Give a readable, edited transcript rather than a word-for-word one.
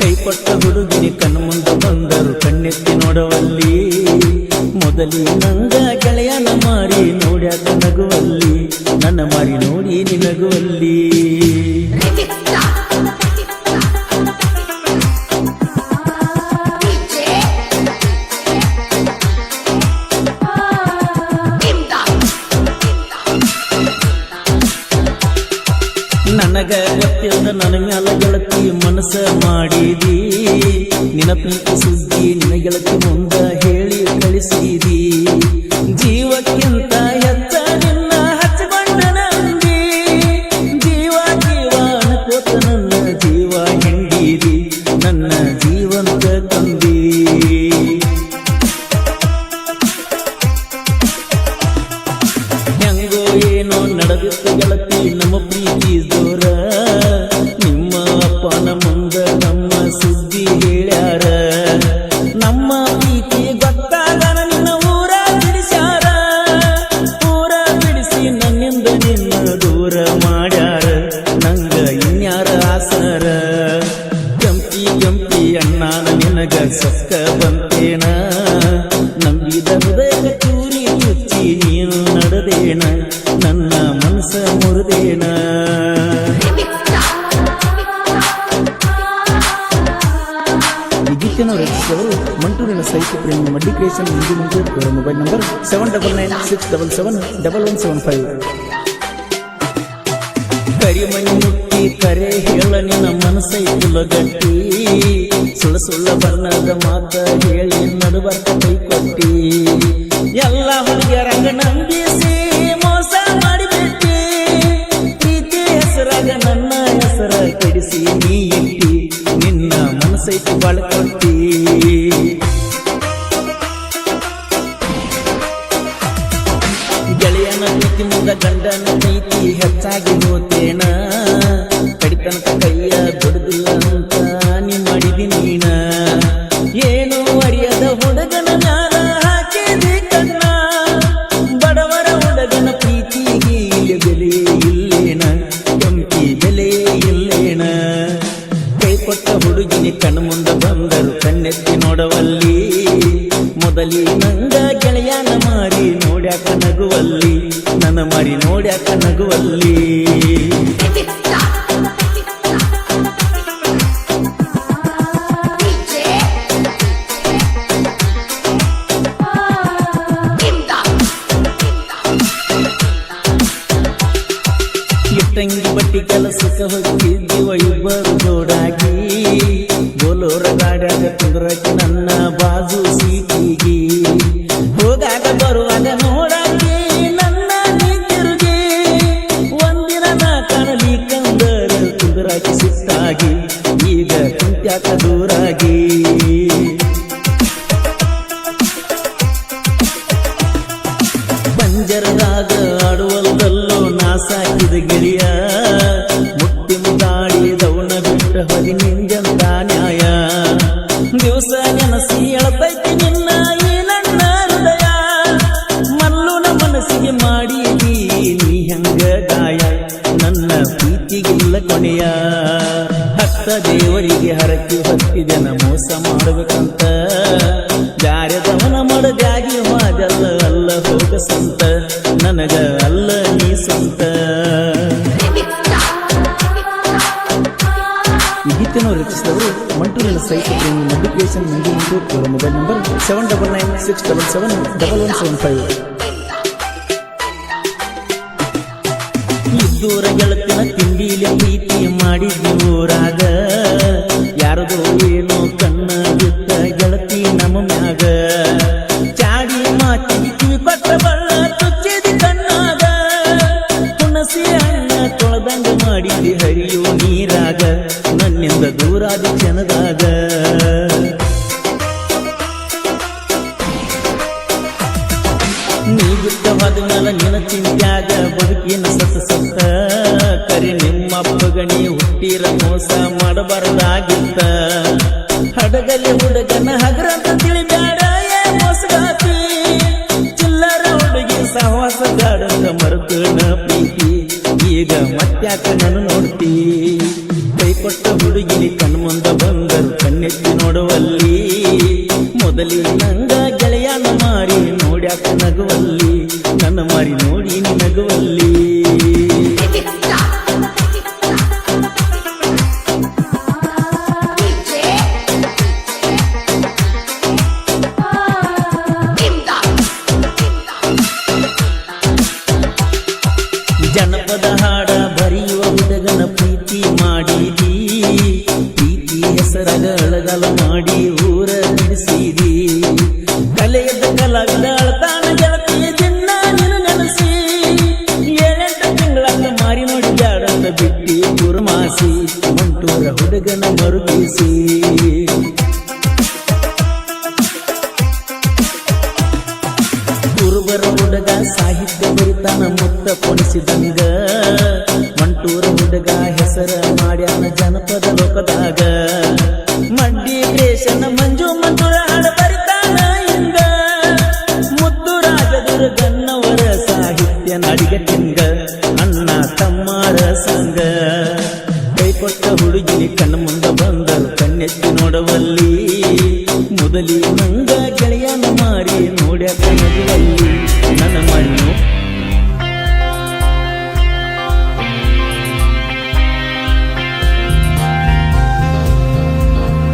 ಕೈ ಕೊಟ್ಟ ಹುಡುಗಿನಿ ಕಣ್ಣು ಮುಂದೆ ಬಂದರು ಕಣ್ಣೆತ್ತಿ ನೋಡವಲ್ಲಿ ಮೊದಲಿ ನಂಗ ಗೆಳೆಯನ ಮಾರಿ ನೋಡ್ಯಾಕ ನಗುವಲ್ಲಿ ನನ್ನ ಮಾರಿ ನೋಡಿ ನಿನಗುವಲ್ಲಿ ನನಗ ಗೊತ್ತಿಲ್ಲ ನನ್ನ ಮ್ಯಾಲ ಗೆಳತಿ ಮನಸ್ಸ ಮಾಡಿದಿ ನಿನ ಪ್ರೀತಿ ಸುದ್ದಿ ನಿನ ಗೆಳತಿ ಮುಂದ ಹೇಳಿ ಕಳಿಸಿದಿ ಜೀವಕ್ಕಿಂತ ಹೆಚ್ಚ ನಿನ್ನ ಹಚ್ಚಿಕೊಂಡ ನಂದಿ ಜೀವ ಜೀವ ಅನ್ಕೋತ ನನ್ನ ಜೀವ ಹಿಂಡಿದಿ ನನ್ನ ಜೀವಂತ ತಂದಿ ಹೆಂಗೋ ಏನೋ ನಡೆದಿತ್ತು ಗೆಳತಿ ನಮ್ಮ ಪ್ರೀತಿ ಜೋರ ನಿಮ್ಮ ಅಪ್ಪನ ಮುಂದ ನಮ್ಮ ಸುದ್ದಿ ಹೇಳ್ಯಾರ ನಮ್ಮ ಪ್ರೀತಿ ಗೊತ್ತಾಗ ನಿನ್ನ ಊರ ಬಿಡಿಸ್ಯಾರ ಊರ ಬಿಡಿಸಿ ನನ್ನಿಂದ ನಿನ್ನ ದೂರ ಮಾಡ್ಯಾರ ನಂಗ ಇನ್ಯಾರ ಆಸರ ಕೆಂಪಿ ಕೆಂಪಿ ಅಣ್ಣಾನ ನಿನಗ ಸಕ್ಕ ಬಂತೇನ ನಂಬಿದ ಹೃದಯ ಚೂರಿ ಚುಚ್ಚಿ ನೀನು ನಡೆದೇನ ನನ್ನ ಮನಸ್ಸ ಮುರಿದೇನ ಈ ಗೀತೆಯನ್ನು ರಚಿಸಿದವರು ಮಂಟೂರಿನ ಸಾಹಿತ್ಯ ಪ್ರೇಮಿ ಮಡ್ಡಿ ಕ್ರಿಯೇಷನ್ ಇವರ ಮೊಬೈಲ್ ನಂಬರ್ 7996771175 ಕರಿಮಣಿ ಮುಟ್ಟಿ ಕರೆ ಹೇಳ ನಿನ್ನ ಮನಸ್ಸೈತುಲ ಗಟ್ಟಿ ಸುಳ್ಳ ಸುಳ್ಳ ಬಣ್ಣದ ಮಾತ ಹೇಳಿ ನಡುಬರ್ತ ಕೈ ಕೊಟ್ಟಿ ಎಲ್ಲ ಹುಡುಗಿಯರಂಗ ನಂಬಿಸಿ ಮೋಸ ಮಾಡಿಬಿಟ್ಟಿ ಪ್ರೀತಿ ಹೆಸರಾಗ ನನ್ನ ಹೆಸರ ಕೆಡಿಸಿ ನೀ ಇಟ್ಟಿ ನಿನ್ನ ಮನಸ್ಸೈತಿ ಬಾಳ್ಕೊಟ್ಟಿ ಗೆಳೆಯನ ಪ್ರೀತಿ ಮುಂದ ಗಂಡನ ಪ್ರೀತಿ ಹೆಚ್ಚಾಗಿ ಹೋತೇನ ಕಡಿತನಕ ಕೈಯ ಬಿಡುದಿಲ್ಲ ಅಂತ ನೀ ಮಾಡಿದಿ ನೀನ ಏನು ಅರಿಯದ ಹುಡುಗನ ಮ್ಯಾಲ ಹಾಕಿದಿ ಕಣ್ಣ ಬಡವರ ಹುಡುಗನ ಪ್ರೀತಿಗೆ ಇಲ್ಲಿ ಬೆಲೆ ಇಲ್ಲೇನ ಕೆಂಪಿ ಬೆಲೆ ಇಲ್ಲೇನ ಕೈ ಕೊಟ್ಟ ಹುಡುಗಿನಿ ಕಣ್ಣು ಮುಂದೆ ಬಂದರು ಕಣ್ಣೆತ್ತಿ ನೋಡವಲ್ಲಿ ಮೊದಲಿ ನಂಗ ಗೆಳೆಯನ ಮಾರಿ ನೋಡ್ಯಾಕ ನಗುವಲ್ಲಿ ನನ್ನ ಮಾರಿ ನೋಡ್ಯಾಕ ನಗುವಲ್ಲಿ ಇಟ್ಟಂಗಿ ಬಟ್ಟಿ ಕೆಲಸಕ್ಕೆ ಹೋಗಿದ್ದೀವ ಇಬ್ಬರು ಜೋಡಾಗಿ ಬೋಲೋರ ಗಾಡ್ಯಾಗ ಕುಂದ್ರಕ್ಕೆ ನನ್ನ ಬಾಜು ಸೀಟಿಗಿ ಹೋಗಾಗ ಬರುವಾಗ ನೋಡಾಕಿ ನನ್ನ ನಿಂತಿರುಗಿ ಒಂದಿನ ನಾ ಕಾಣಲಿ ಕಂದರ ಕುಂದ್ರಾಕಿ ಸಿಟ್ಟಾಗಿ ಈಗ ಕುಂತ್ಯಾಕ ದೂರಾಗಿ ಪಂಜರದಾಗ ಆಡುವಲ್ಲೋ ನಾ ಸಾಕಿದ ಗಿಳಿಯ ಮುಟ್ಟಿ ಮುದಾಡಿದವನ ಬಿಟ್ಟ ಹೊರಿ ನಿಂಜಂತ ನ್ಯಾಯ ದಿವಸ ನೆನಸಿ ಎಳತೈತಿ ನಿನ್ನ ಈ ನನ್ನ ಹೃದಯ ಮಲ್ಲುನ ಮನಸ್ಸಿಗೆ ಮಾಡಿದಿ ನೀ ಹೆಂಗ ಗಾಯ ನನ್ನ ಪ್ರೀತಿಗಿಲ್ಲ ಕೊನೆಯ ಹತ್ತ ದೇವರಿಗೆ ಹರಕೆ ಹೊತ್ತಿದೆನ ಮೋಸ ಮಾಡಬೇಕಂತ ಜಾರ್ಯದವನ ಮಡಗಾಗಿ ಮಾದಲ್ಲ ಅಲ್ಲ ಹೋಗ ಸಂತ ನನಗ ಅಲ್ಲ ನೀ ಸ್ವಂತ ಈ ಗೀತೆಯನ್ನು ರಚಿಸಿದವರು ಮಂಟೂರಿನ ಸಾಹಿತ್ಯ ಪ್ರೇಮಿ ಮಡ್ಡಿ ಕ್ರಿಯೇಷನ್ ಇವರ ಮೊಬೈಲ್ ನಂಬರ್ 7996771175 ಇದ್ದೂರ ಗೆಳತಿನ ತಿಂಡಿಲಿ ಪ್ರೀತಿ ಮಾಡಿದ್ವಿ ಊರಾಗ ಯಾರದೋ ಏನೋ ಕಣ್ಣ ಬಿದ್ದ ಗೆಳತಿ ನಮ್ಮ ಮ್ಯಾಗ ಚಾಡಿ ಮಾತಿಗೆ ಕಿವಿ ಕೊಟ್ಟ ಬಳ್ಳ ತುಚ್ಚಿದಿ ಕಣ್ಣಾಗ ಹುಣಸಿ ಹಣ್ಣ ತೊಳೆದಂಗ ಮಾಡಿದಿ ಹರಿಯೋ ನೀರಾಗ ನನ್ನಿಂದ ದೂರಾದಿ ಕ್ಷಣದಾಗ ನೀ ಬಿಟ್ಟ ಹೋದ್ಮೇಲೆ ನಿನ್ನ ಚಿಂತ್ಯಾಗ ಬದುಕಿನ ಸತ್ತ ಕರಿ ನಿಮ್ಮಪ್ಪಗಣಿ ಹುಟ್ಟಿರ ಮೋಸ ಮಾಡಬಾರದಾಗಿತ್ತ ಹಡಗಲಿ ಹುಡುಗನ ಹಗರಂತ ತಿಳಿಬ್ಯಾಡ ಏ ಮೋಸಗಾತಿ ಚಿಲ್ಲರ ಹುಡುಗಿ ಸಹವಾಸ ಗಾಡಂಗ ಮರುತನ ಪ್ರೀತಿ ಈಗ ಮತ್ತ್ಯಾಕ ನಾನು ನೋಡ್ತಿ ಕೈ ಕೊಟ್ಟ ಹುಡುಗಿನಿ ಕಣ್ಮುಂದ ಬಂದರು ಕಣ್ಣೆತ್ತಿ ನೋಡುವಲ್ಲಿ ಮೊದಲಿ ನಂಗ ಗೆಳೆಯನ ಮಾರಿ ನೋಡ್ಯಾಕ ನಗುವಲ್ಲಿ ನನ್ನ ಮಾರಿ ನೋಡಿ ನೀ ನಗುವಲ್ಲಿ ಜನಪದ ಹಾಡ ಬರೆಯುವ ಹುಡುಗನ ಪ್ರೀತಿ ಮಾಡಿದಿ ಪ್ರೀತಿ ಹೆಸರಾಗ ಅಳಗಲ ಮಾಡಿ ಊರ ಬಿಡಿಸಿದಿ ಕಲೆಯದ ಕಲಾವಿದ ಅಳತಾನ ಗೆಳತಿಯ ದಿನ ನೀನು ನೆನಸಿ 7-8 ತಿಂಗಳಾಗ ಮಾರಿ ನೋಡಿ ಜಾಡಂತ ಬಿಟ್ಟಿ ಗುರುಮಾಸಿ ಮಂಟೂರ ಹುಡುಗನ ಮರುಗಿಸಿ ಗುರುಬರ ಹುಡುಗ ಸಾಹಿತ್ಯ ಬರಿತಾನ ಮುತ್ತ ಪೊಣಿಸಿದಂಗ ಮಂಟೂರ ಹುಡುಗ ಹೆಸರ ಮಾಡ್ಯಾನ ಜನಪದ ಲೋಕದಾಗ ಮಡ್ಡಿ ಕ್ರೇಶನ ಮಂಜು ಮಂಟೂರ ಹಾಡ ಬರಿತಾನ ಹಿಂಗ ಮುದ್ದು ರಾಜದುರ್ಗನ್ನವರ ಸಾಹಿತ್ಯ ನಡಿಗಟ್ಟಿಂಗ ಅಣ್ಣ ತಮ್ಮರ ಸಂಗ ಕೈ ಕೊಟ್ಟ ಹುಡುಗಿ ಕಣ್ಣ ಮುಂದ ಬಂದರು ಕಣ್ಣೆತ್ತಿ ನೋಡವಲ್ಲಿ ಮೊದಲಿ ನಂಗ ಗೆಳೆಯನ ಮಾರಿ ನೋಡ್ಯಾಕ ನಗುವ